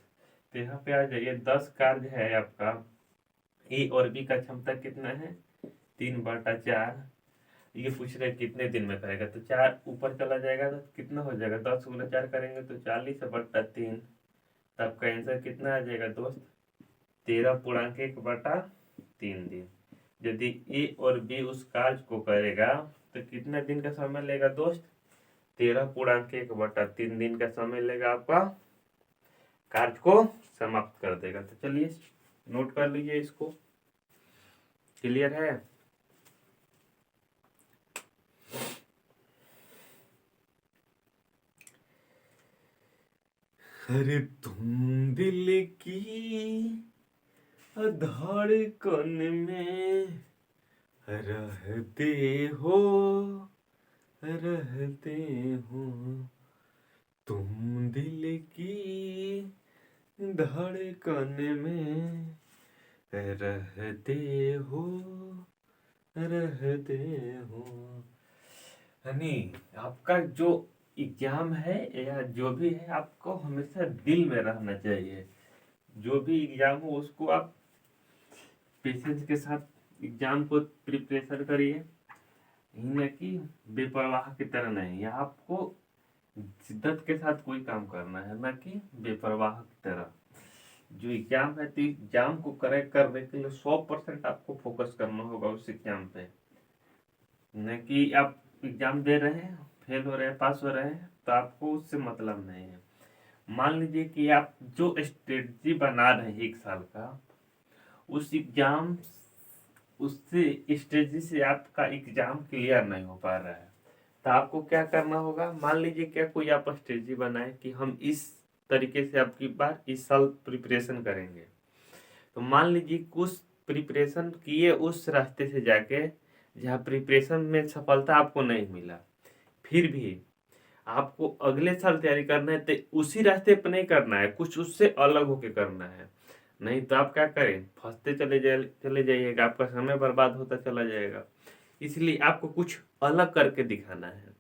तो यहाँ पे आ जाइए, 10 कार्य है आपका। ए और बी का क्षमता कितना है? 3/4। ये पूछ रहे कितने दिन में करेगा, तो 4 ऊपर चला जाएगा तो कितना हो जाएगा? 10 गुना 4 करेंगे तो 40/3। तो आपका आंसर कितना आ जाएगा दोस्त? 13.1/3 दिन। यदि ए और बी उस कार्य को करेगा तो कितना दिन का समय लेगा दोस्त? 13.1/3 दिन का समय लेगा आपका, कार्य को समाप्त कर देगा। तो चलिए नोट कर लीजिए इसको। क्लियर है? अरे तुम दिल की धड़कन में रहते हो, तुम दिल की धड़कन में रहते हो। यानी आपका जो एग्जाम है या जो भी है, आपको हमेशा दिल में रहना चाहिए। जो भी एग्जाम हो उसको आप पेशेंस के साथ एग्जाम को प्रिपरेशन करिए, न कि बेपरवाह की तरह नहीं। आपको शिद्दत के साथ कोई काम करना है, न कि बेपरवाह की तरह। जो एग्जाम है तो एग्जाम को करेक्ट करने के लिए 100% आपको फोकस करना होगा उस एग्जाम पे। न कि आप एग्जाम दे रहे हैं, फेल हो रहे हैं, पास हो रहे हैं, तो आपको उससे मतलब नहीं है। मान लीजिए कि आप जो स्ट्रेटजी बना रहे हैं 1 साल का, उस एग्जाम उससे स्ट्रेटजी से आपका एग्जाम क्लियर नहीं हो पा रहा है, तो आपको क्या करना होगा? मान लीजिए क्या कोई आप स्ट्रेटजी बनाए कि हम इस तरीके से आपकी बार इस साल प्रिपरेशन करेंगे। तो मान लीजिए कुछ प्रिपरेशन किए उस रास्ते से जाके जहाँ प्रिपरेशन में सफलता आपको नहीं मिला, फिर भी आपको अगले साल तैयारी करना है, तो उसी रास्ते पर नहीं करना है, कुछ उससे अलग होके करना है। नहीं तो आप क्या करें? फंसते चले जाइएगा, आपका समय बर्बाद होता चला जाएगा। इसलिए आपको कुछ अलग करके दिखाना है,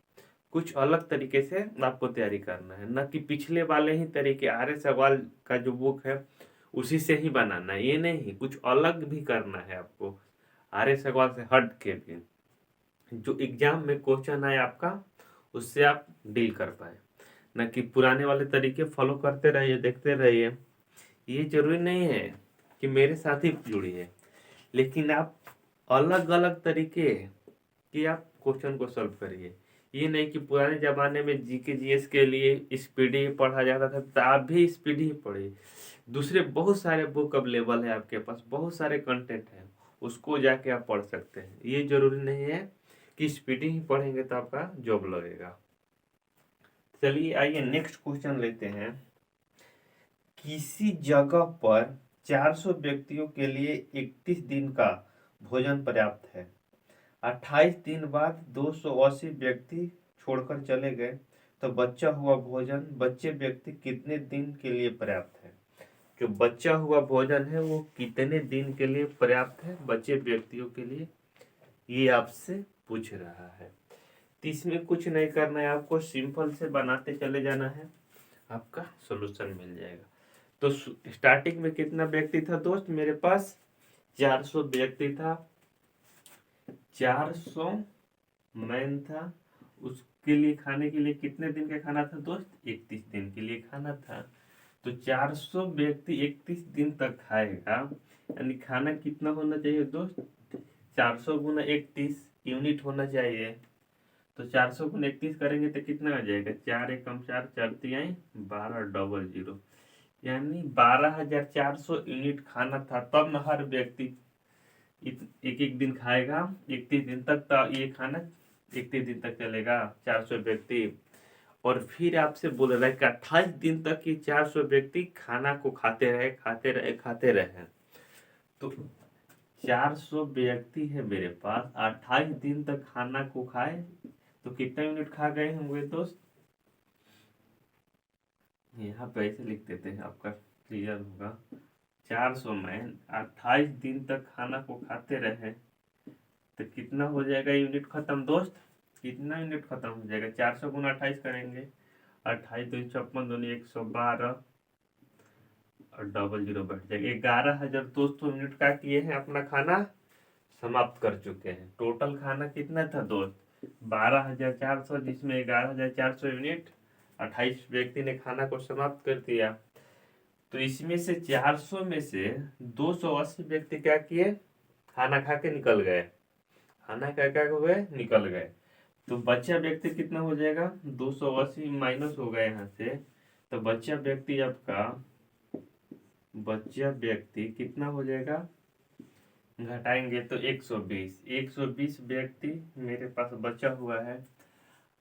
कुछ अलग तरीके से आपको तैयारी करना है, न कि पिछले वाले ही तरीके आर्य सवाल का जो बुक है उसी से ही बनाना है। ये नहीं, कुछ अलग भी करना है आपको, आर्य सवाल से हट के भी। जो एग्जाम में क्वेश्चन आए आपका, उससे आप डील कर पाए, न कि पुराने वाले तरीके फॉलो करते रहिए, देखते रहिए। ये जरूरी नहीं है कि मेरे साथ ही जुड़िए, लेकिन आप अलग अलग तरीके कि आप क्वेश्चन को सॉल्व करिए। ये नहीं कि पुराने ज़माने में जीके जीएस के लिए स्पीडी पढ़ा जाता था, तो आप भी स्पीडी ही पढ़िए। दूसरे बहुत सारे बुक अवेलेबल है आपके पास, बहुत सारे कंटेंट हैं, उसको जाके आप पढ़ सकते हैं। ये जरूरी नहीं है कि स्पीडी ही पढ़ेंगे तो आपका जॉब लगेगा। चलिए आइए नेक्स्ट क्वेश्चन लेते हैं। किसी जगह पर 400 व्यक्तियों के लिए 31 दिन का भोजन पर्याप्त है। 28 दिन बाद 280 व्यक्ति छोड़कर चले गए तो बचा हुआ भोजन बच्चे व्यक्ति कितने दिन के लिए पर्याप्त है। जो बचा हुआ भोजन है वो कितने दिन के लिए पर्याप्त है बचे व्यक्तियों के लिए, ये आपसे पूछ रहा है। तो इसमें कुछ नहीं करना है, आपको सिंपल से बनाते चले जाना है, आपका सॉल्यूशन मिल जाएगा। तो स्टार्टिंग में कितना व्यक्ति था दोस्त, मेरे पास 400 व्यक्ति था, 400 मैन था। उसके लिए खाने के लिए कितने दिन का खाना था दोस्त, 31 दिन के लिए खाना था। तो 400 व्यक्ति 31 दिन तक खाएगा, यानी खाना कितना होना चाहिए दोस्त, 400 गुना 31 यूनिट होना चाहिए। तो 400 गुना 31 करेंगे तो कितना आ जाएगा, 4 एकम 4, 4 तिहाई 12 डबल जीरो, यानी 12,400 यूनिट खाना था। तब न हर व्यक्ति एक एक दिन खाएगा 31 दिन तक, तो ये खाना 31 दिन तक चलेगा 400 व्यक्ति। और फिर आपसे बोल रहा है कि 28 दिन तक ये 400 व्यक्ति खाना को खाते रहे खाते रहे खाते रहे। तो 400 व्यक्ति है मेरे पास, 28 दिन तक खाना को खाए तो कितना यूनिट खा गए होंगे दोस्त, यहाँ पे ऐसे लिख देते हैं, आपका क्लियर होगा। 400 में 28 दिन तक खाना को खाते रहे तो कितना हो जाएगा यूनिट खत्म दोस्त, कितना यूनिट खत्म हो जाएगा, 400 गुना 28 करेंगे, 28 2 56 दूनी 112 और डबल जीरो बैठ जाएगा। 11,200 यूनिट का किए हैं, अपना खाना समाप्त कर चुके हैं। टोटल खाना कितना था दोस्त, 12,400, जिसमें 11,400 यूनिट 28 व्यक्ति ने खाना को समाप्त कर दिया। तो इसमें से 400 में से 280 व्यक्ति क्या किए, खाना खा के निकल गए, खाना क्या हो गए, निकल गए। तो बच्चा व्यक्ति कितना हो जाएगा, 280 माइनस हो गए यहाँ से, तो बच्चा व्यक्ति आपका, बच्चा व्यक्ति कितना हो जाएगा, घटाएंगे तो 120 व्यक्ति मेरे पास बचा हुआ है।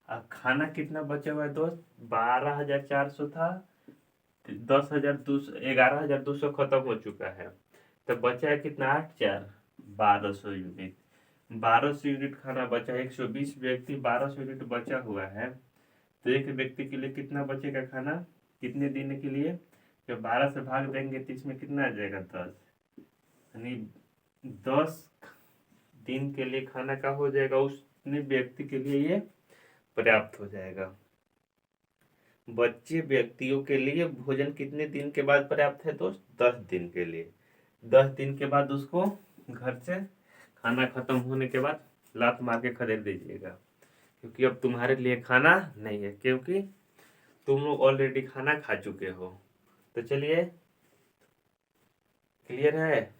अब खाना कितना बचा हुआ है दोस्त, 12,400 था, 11,200 खत्म हो चुका है, तो बचा है कितना, 8 4 1200 यूनिट, 1200 यूनिट खाना बचा है। 120 व्यक्ति 1200 यूनिट बचा हुआ है, तो एक व्यक्ति के लिए कितना बचेगा खाना, कितने दिन के लिए, जब 12 से भाग देंगे तो इसमें कितना आ जाएगा, 10, यानी 10 दिन के लिए खाना का हो जाएगा, उतने व्यक्ति के लिए ये पर्याप्त हो जाएगा। बच्चे व्यक्तियों के लिए भोजन कितने दिन के बाद पर्याप्त है दोस्त, 10 दिन के लिए। 10 दिन के बाद उसको घर से खाना खत्म होने के बाद लात मार के खदेड़ दीजिएगा, क्योंकि अब तुम्हारे लिए खाना नहीं है, क्योंकि तुम लोग ऑलरेडी खाना खा चुके हो। तो चलिए, क्लियर है,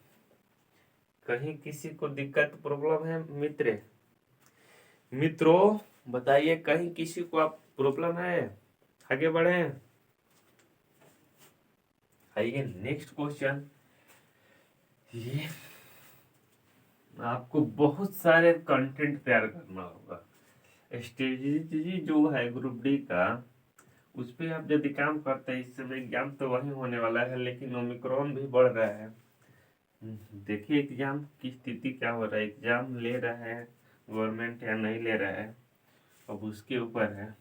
कहीं किसी को दिक्कत प्रॉब्लम है मित्रों बताइए, कहीं किसी को आप प्रॉब्लम है, आगे बढ़े। आइए नेक्स्ट क्वेश्चन। ये आपको बहुत सारे कंटेंट तैयार करना होगा, स्ट्रेटेजी जो है ग्रुप डी का, उस पर आप यदि काम करते हैं, इस समय एग्जाम तो वही होने वाला है, लेकिन ओमिक्रॉन भी बढ़ रहा है। देखिए एग्जाम की स्थिति क्या हो रहा है, एग्जाम ले रहा है गवर्नमेंट या नहीं ले रहा है, अब उसके ऊपर है।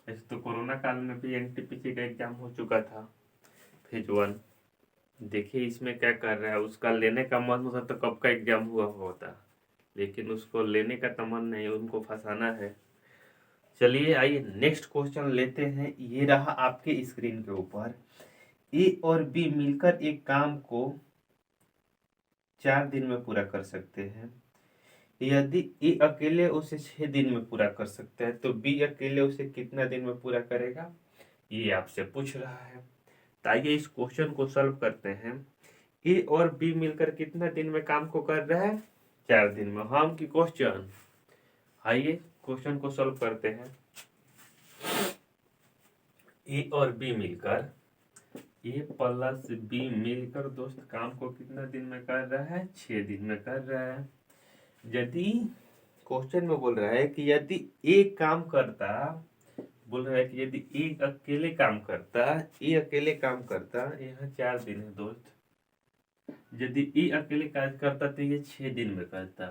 ऐसे तो कोरोना काल में भी एनटीपीसी का एग्जाम हो चुका था, फेज 1। देखिए इसमें क्या कर रहा है, उसका लेने का मन होता तो कब का एग्जाम हुआ होता, लेकिन उसको लेने का तो मन नहीं, उनको फंसाना है। चलिए आइए नेक्स्ट क्वेश्चन लेते हैं। ये रहा आपके स्क्रीन के ऊपर, ए और बी मिलकर एक काम को 4 दिन में पूरा कर सकते हैं। यदि ए अकेले उसे 6 दिन में पूरा कर सकता है, तो बी अकेले उसे कितना दिन में पूरा करेगा, ये आपसे पूछ रहा है। तो आइए इस क्वेश्चन को सॉल्व करते हैं। ए और बी मिलकर कितना दिन में काम को कर रहा है, 4 दिन में। हम की क्वेश्चन, आइए क्वेश्चन को सॉल्व करते हैं। ए और बी मिलकर, ए प्लस बी मिलकर दोस्त काम को कितना दिन में कर रहा है, 6 दिन में कर रहा है। यदि क्वेश्चन में बोल रहा है कि यदि ए काम करता बोल रहा है कि यदि एक अकेले काम करता, ये अकेले काम करता, यहाँ 4 दिन है दोस्त, यदि ई अकेले कार्य करता तो ये 6 दिन में करता।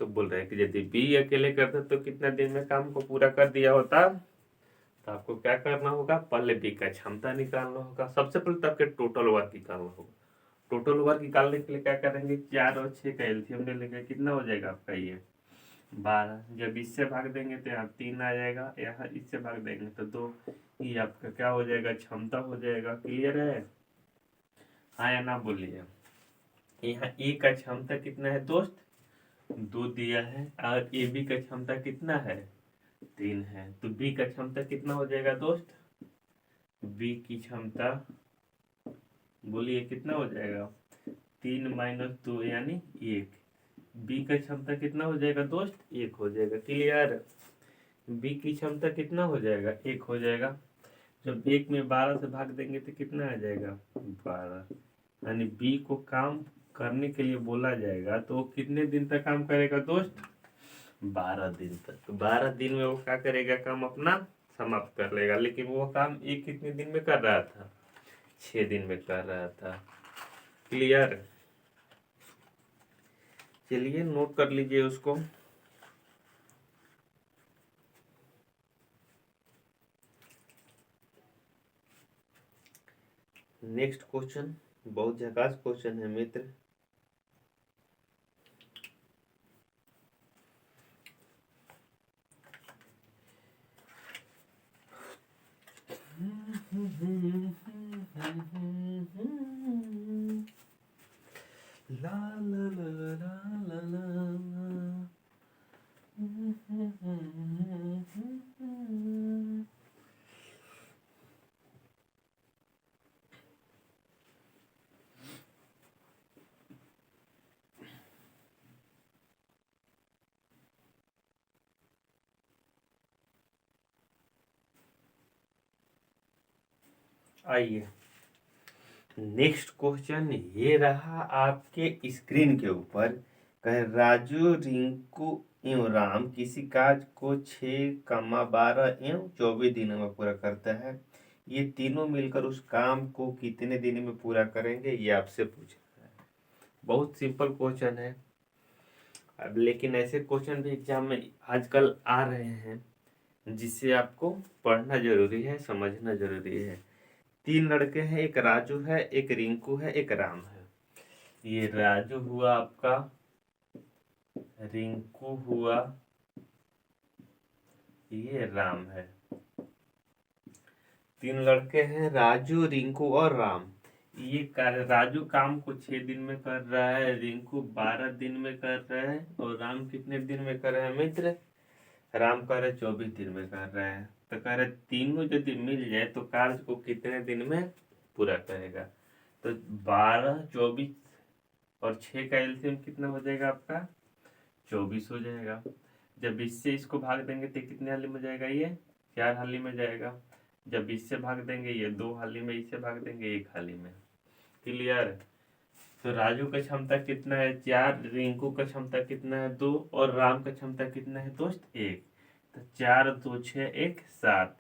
तो बोल रहा है कि यदि बी अकेले करता तो कितना दिन में काम को पूरा कर दिया होता। तो आपको क्या करना होगा, पहले बी का क्षमता निकालना होगा। सबसे पहले तो आपके टोटल वर्क निकालना होगा। टोटल वर्क निकालने के लिए क्या करेंगे, 4 और 6 का एलसीएम ले लेंगे। कितना हो जाएगा आपका ये 12। जब इससे भाग देंगे तो यहाँ 3 आ जाएगा, यहाँ इससे भाग देंगे तो 2। ये आपका क्या हो जाएगा, क्षमता हो जाएगा। क्लियर है, हाँ या ना बोलिए। यहाँ ए का क्षमता कितना है दोस्त, 2 दिया है। और ए बी का क्षमता कितना है, 3 है। तो बी का क्षमता कितना हो जाएगा दोस्त, बी की क्षमता बोलिए कितना हो जाएगा, 3 - 2 यानी 1। बी का क्षमता कितना हो जाएगा दोस्त, 1 हो जाएगा। क्लियर, बी की क्षमता कितना हो जाएगा, 1 हो जाएगा। जब 1 में 12 से भाग देंगे तो कितना आ जाएगा, 12। यानी बी को काम करने के लिए बोला जाएगा तो वो कितने दिन तक काम करेगा दोस्त, 12 दिन तक। तो 12 दिन में वो क्या करेगा, काम अपना समाप्त कर लेगा। लेकिन वो काम ये कितने दिन में कर रहा था, 6 दिन में कर रहा था। क्लियर, चलिए नोट कर लीजिए उसको। नेक्स्ट क्वेश्चन बहुत झकास क्वेश्चन है मित्र। ला ला ला ला ला ला आइए नेक्स्ट क्वेश्चन ये रहा आपके स्क्रीन के ऊपर। कहे राजू, रिंकू एवं राम किसी काज को 6, 12 एवं 24 दिनों में पूरा करता है। ये तीनों मिलकर उस काम को कितने दिन में पूरा करेंगे, ये आपसे पूछ रहा है। बहुत सिंपल क्वेश्चन है। अब लेकिन ऐसे क्वेश्चन भी एग्जाम में आजकल आ रहे हैं जिससे आपको पढ़ना जरूरी है, समझना जरूरी है। 3 लड़के हैं, एक राजू है, एक रिंकू है, एक राम है। ये राजू हुआ आपका, रिंकू हुआ, ये राम है। 3 लड़के हैं, राजू, रिंकू और राम। ये राजू काम को 6 दिन में कर रहा है, रिंकू 12 दिन में कर रहा है, और राम कितने दिन में कर रहा है मित्र, राम कह रहे 24 दिन में कर रहे हैं। तो कह रहे तीनों यदि मिल जाए तो कार्य को कितने दिन में पूरा करेगा। तो 12, 24 और 6 का एलसीएम कितना हो जाएगा आपका, 24 हो जाएगा। जब इससे इसको भाग देंगे तो कितने हाली में जाएगा, ये 4 हाली में जाएगा। जब इससे भाग देंगे ये 2 हाली में, इससे भाग देंगे 1 हाली में। क्लियर। तो राजू का क्षमता कितना है, 4, रिंकू का क्षमता कितना है, 2, और राम का क्षमता कितना है दोस्त, 1। तो 4, 2, 6, 1, 7।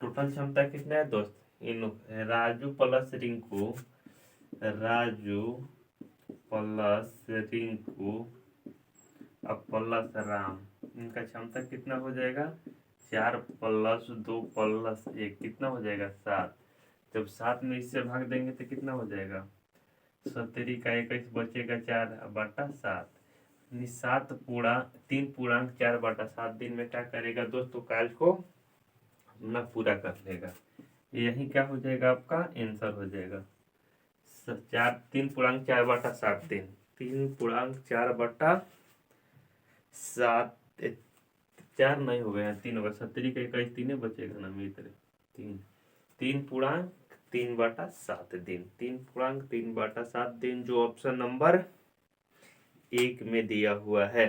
टोटल क्षमता कितना है दोस्त, इन राजू प्लस रिंकू, राजू प्लस रिंकू अब प्लस राम, इनका क्षमता कितना हो जाएगा, 4 + 2 + 1 कितना हो जाएगा, 7। जब 7 में इससे भाग देंगे तो कितना हो जाएगा, 70 का 21 बचेगा 4/7। 3 पूर्णांक 4/7 दिन में क्या करेगा दोस्तों, कार्य को अपना पूरा कर लेगा। यही क्या हो जाएगा, आपका आंसर हो जाएगा। 3 पूर्णांक 4/7 दिन, 3 पूर्णांक 4/7, 4 नहीं हो गया, 3 होगा। 70 का 21 3 बचेगा ना मित्र, 3। 3 पूर्णांक 3/7 दिन, 3 पूर्णांक 3/7 दिन, जो ऑप्शन नंबर 1 में दिया हुआ है।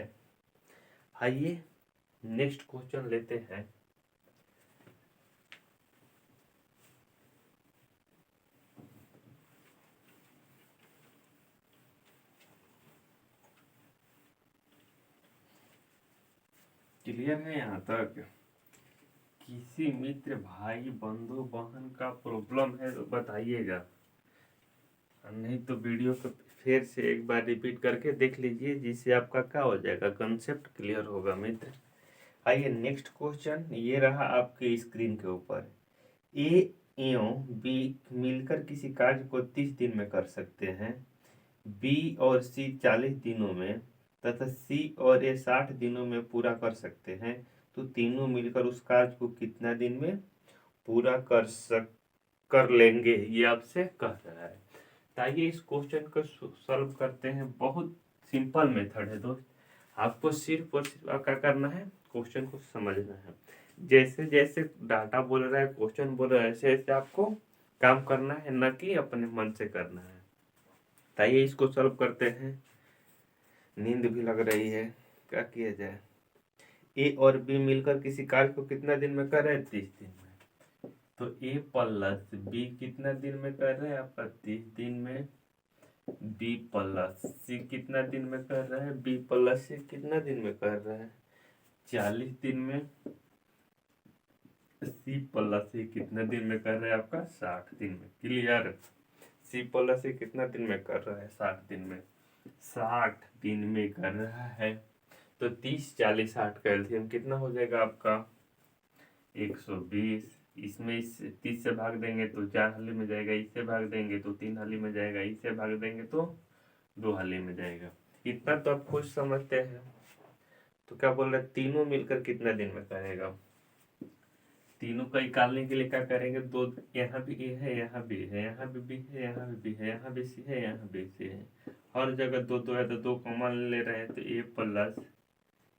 आइए नेक्स्ट क्वेश्चन लेते हैं। क्लियर है यहाँ तक किसी मित्र, भाई, बंधु, बहन का प्रॉब्लम है तो बताइएगा, नहीं तो वीडियो को फिर से एक बार रिपीट करके देख लीजिए, जिससे आपका क्या हो जाएगा, कंसेप्ट क्लियर होगा मित्र। आइए नेक्स्ट क्वेश्चन, ये रहा आपके स्क्रीन के ऊपर। ए एवं बी मिलकर किसी कार्य को 30 दिन में कर सकते हैं, बी और सी 40 दिनों में तथा सी और ए 60 दिनों में पूरा कर सकते हैं, तो तीनों मिलकर उस कार्य को कितना दिन में पूरा कर लेंगे, ये आपसे कह रहा है। ताकि इस क्वेश्चन को सॉल्व करते हैं, बहुत सिंपल मेथड है दोस्त। आपको सिर्फ और सिर्फ क्या करना है, क्वेश्चन को समझना है। जैसे जैसे डाटा बोल रहा है, क्वेश्चन बोल रहा है, ऐसे ऐसे आपको काम करना है, न कि अपने मन से करना है। ताइए इसको सॉल्व करते हैं। नींद भी लग रही है, क्या किया जाए। ए और बी मिलकर किसी कार्य को कितना दिन में कर रहे हैं, 30 दिन में। तो ए प्लस बी कितना दिन में कर रहे हैं आपका, 30 दिन में। बी प्लस सी कितना दिन में कर रहा है, बी प्लस सी कितना दिन में कर रहा है, 40 दिन में। सी प्लस सी कितना दिन में कर रहा है आपका, 60 दिन में। क्लियर। सी प्लस सी कितना दिन में कर रहा है, 60 दिन में। 60 दिन में कर रहा है, तो 30 40 60 का एलसीएम कितना हो जाएगा आपका, 120। इसमें इस 30 से भाग देंगे तो 4 हाली में जाएगा, इससे भाग देंगे तो 3 हाली में जाएगा, इससे भाग देंगे तो 2 हाली में जाएगा। इतना तो आप खुद समझते हैं। तो क्या बोल रहे हैं, तीनों मिलकर कितना दिन में करेगा। तीनों का निकालने के लिए क्या करेंगे, दो, यहाँ भी ए है, यहाँ भी है, यहाँ भी बी है, यहाँ भी बी है, यहाँ भी सी है, यहाँ भी सी है। हर जगह दो दो है तो दो कॉमन ले रहे हैं, तो A plus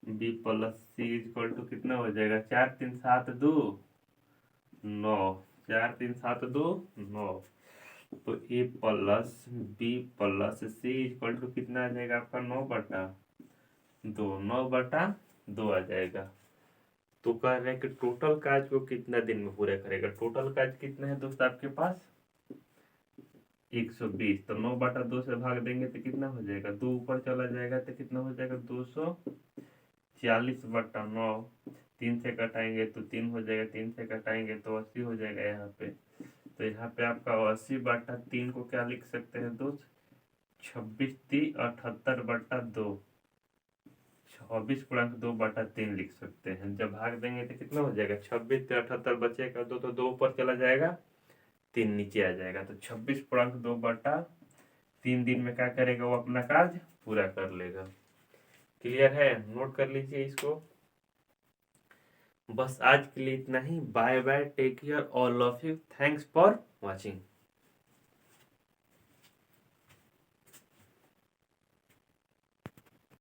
B plus C equal to कितना हो जाएगा, 4 3 7 2 9, 4 3 7 2 9। तो A plus B plus C equal to कितना आ जाएगा आपका, 9/2, 9/2 आ जाएगा। तो कह रहे हैं कि टोटल काज को कितना दिन में पूरा करेगा। टोटल काज कितना है दोस्त आपके पास, 120। तो 9/2 से भाग देंगे तो कितना हो जाएगा, 2 ऊपर चला जाएगा तो कितना हो जाएगा, 240/9। 3 से कटाएंगे तो 3 हो जाएगा, 3 से कटाएंगे तो 80 हो जाएगा यहाँ पे। तो यहाँ पे आपका 80/3 को क्या लिख सकते हैं दोस्त, 26×3=78/2, 24×2/3 लिख सकते हैं। जब भाग देंगे तो कितना हो जाएगा, 26 से 78 बचेगा, दो तो 2 ऊपर चला जाएगा, 3 नीचे आ जाएगा। तो 26×2/3 दिन में क्या करेगा, वो अपना कार्य पूरा कर लेगा। क्लियर है, नोट कर लीजिए इसको। बस आज के लिए इतना ही। Bye bye, take care all of you, thanks for watching.